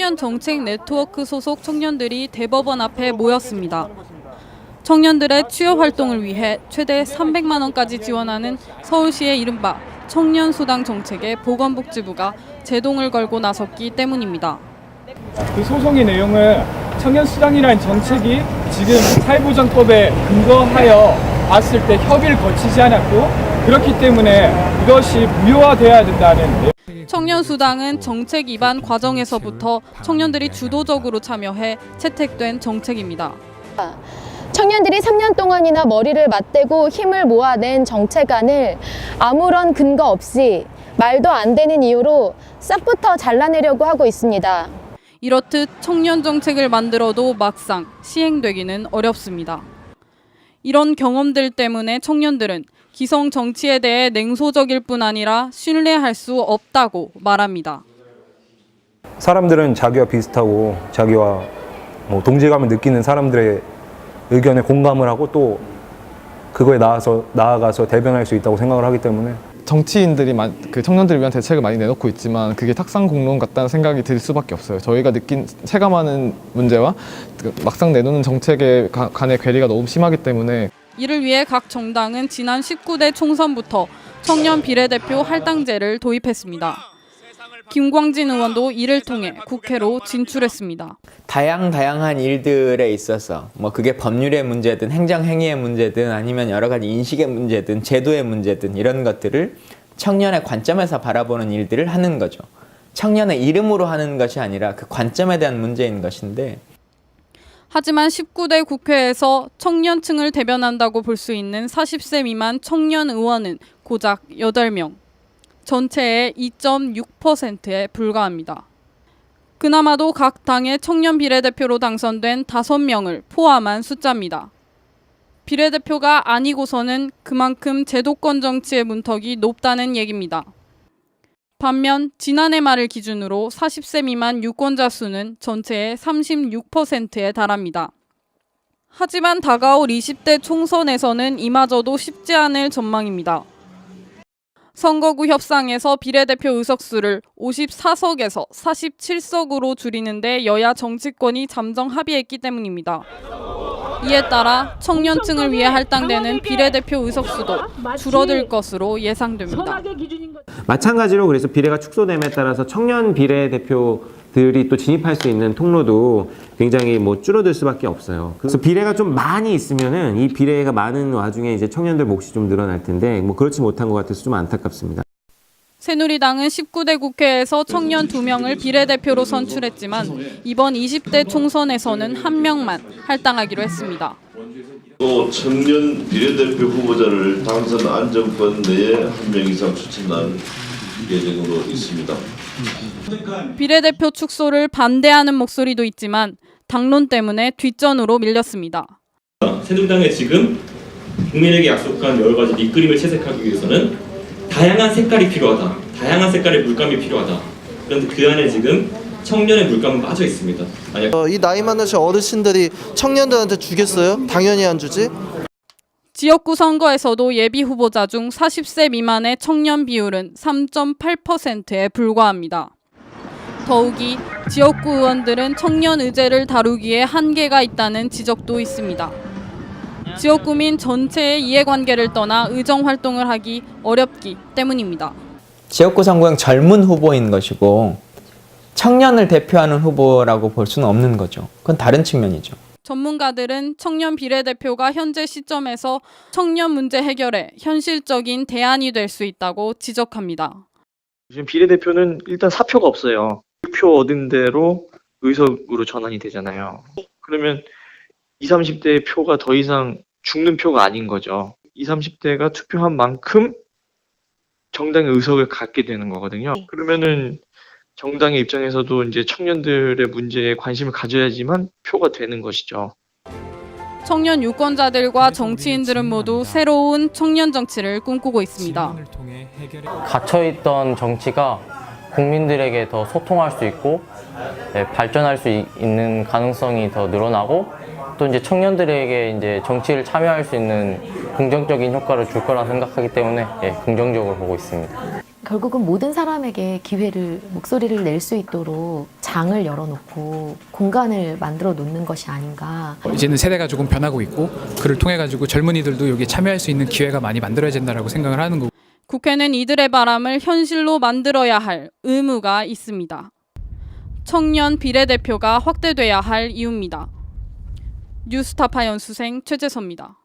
청년 정책 네트워크 소속 청년들이 대법원 앞에 모였습니다. 청년들의 취업 활동을 위해 최대 300만 원까지 지원하는 서울시의 이른바 청년수당 정책에 보건복지부가 제동을 걸고 나섰기 때문입니다. 그 소송의 내용은 청년수당이라는 정책이 지금 사회보장법에 근거하여 봤을 때 협의를 거치지 않았고 그렇기 때문에 이것이 무효화돼야 된다는 청년수당은 정책 입안 과정에서부터 청년들이 주도적으로 참여해 채택된 정책입니다. 청년들이 3년 동안이나 머리를 맞대고 힘을 모아낸 정책안을 아무런 근거 없이 말도 안 되는 이유로 싹부터 잘라내려고 하고 있습니다. 이렇듯 청년 정책을 만들어도 막상 시행되기는 어렵습니다. 이런 경험들 때문에 청년들은 기성 정치에 대해 냉소적일 뿐 아니라 신뢰할 수 없다고 말합니다. 사람들은 자기와 비슷하고 자기와 동질감을 느끼는 사람들의 의견에 공감을 하고 또 그거에 나아가서 대변할 수 있다고 생각을 하기 때문에 정치인들이 그 청년들을 위한 대책을 많이 내놓고 있지만 그게 탁상공론 같다는 생각이 들 수밖에 없어요. 저희가 느낀 체감하는 문제와 막상 내놓는 정책에 간의 괴리가 너무 심하기 때문에 이를 위해 각 정당은 지난 19대 총선부터 청년 비례대표 할당제를 도입했습니다. 김광진 의원도 이를 통해 국회로 진출했습니다. 다양한 일들에 있어서 그게 법률의 문제든 행정행위의 문제든 아니면 여러 가지 인식의 문제든 제도의 문제든 이런 것들을 청년의 관점에서 바라보는 일들을 하는 거죠. 청년의 이름으로 하는 것이 아니라 그 관점에 대한 문제인 것인데 하지만 19대 국회에서 청년층을 대변한다고 볼 수 있는 40세 미만 청년 의원은 고작 8명. 전체의 2.6%에 불과합니다. 그나마도 각 당의 청년 비례대표로 당선된 5명을 포함한 숫자입니다. 비례대표가 아니고서는 그만큼 제도권 정치의 문턱이 높다는 얘기입니다. 반면 지난해 말을 기준으로 40세 미만 유권자 수는 전체의 36%에 달합니다. 하지만 다가올 20대 총선에서는 이마저도 쉽지 않을 전망입니다. 선거구 협상에서 비례대표 의석수를 54석에서 47석으로 줄이는데 여야 정치권이 잠정 합의했기 때문입니다. 이에 따라 청년층을 위해 할당되는 비례대표 의석수도 줄어들 것으로 예상됩니다. 마찬가지로 그래서 비례가 축소됨에 따라서 청년 비례대표들이 또 진입할 수 있는 통로도 굉장히 줄어들 수밖에 없어요. 그래서 비례가 좀 많이 있으면은 이 비례가 많은 와중에 이제 청년들 몫이 좀 늘어날 텐데 그렇지 못한 것 같아서 좀 안타깝습니다. 새누리당은 19대 국회에서 청년 2명을 비례대표로 선출했지만 이번 20대 총선에서는 1명만 할당하기로 했습니다. 또 청년 비례대표 후보자를 당선 안정권 내에 1명 이상 추천할 예정으로 있습니다. 비례대표 축소를 반대하는 목소리도 있지만 당론 때문에 뒷전으로 밀렸습니다. 새누리당에 지금 국민에게 약속한 여러 가지 밑그림을 채색하기 위해서는 다양한 색깔이 필요하다. 다양한 색깔의 물감이 필요하다. 그런데 그 안에 지금 청년의 물감은 빠져 있습니다. 이 나이 많으신 어르신들이 청년들한테 주겠어요? 당연히 안 주지. 지역구 선거에서도 예비 후보자 중 40세 미만의 청년 비율은 3.8%에 불과합니다. 더욱이 지역구 의원들은 청년 의제를 다루기에 한계가 있다는 지적도 있습니다. 지역구민 전체의 이해관계를 떠나 의정활동을 하기 어렵기 때문입니다. 지역구 선거형 젊은 후보인 것이고 청년을 대표하는 후보라고 볼 수는 없는 거죠. 그건 다른 측면이죠. 전문가들은 청년 비례대표가 현재 시점에서 청년 문제 해결에 현실적인 대안이 될 수 있다고 지적합니다. 지금 비례대표는 일단 사표가 없어요. 표 얻은 대로 의석으로 전환이 되잖아요. 그러면 20, 30대의 표가 더 이상 죽는 표가 아닌 거죠. 20, 30대가 투표한 만큼 정당의 의석을 갖게 되는 거거든요. 그러면은 정당의 입장에서도 이제 청년들의 문제에 관심을 가져야지만 표가 되는 것이죠. 청년 유권자들과 정치인들은 모두 새로운 청년 정치를 꿈꾸고 있습니다. 갇혀있던 정치가 국민들에게 더 소통할 수 있고 발전할 수 있는 가능성이 더 늘어나고 또 이제 청년들에게 이제 정치를 참여할 수 있는 긍정적인 효과를 줄 거라 생각하기 때문에 긍정적으로 보고 있습니다. 결국은 모든 사람에게 기회를, 목소리를 낼 수 있도록 장을 열어놓고 공간을 만들어 놓는 것이 아닌가. 이제는 세대가 조금 변하고 있고 그를 통해 가지고 젊은이들도 여기에 참여할 수 있는 기회가 많이 만들어야 된다라고 생각을 하는 거고. 국회는 이들의 바람을 현실로 만들어야 할 의무가 있습니다. 청년 비례대표가 확대돼야 할 이유입니다. 뉴스타파 연수생 최재서입니다.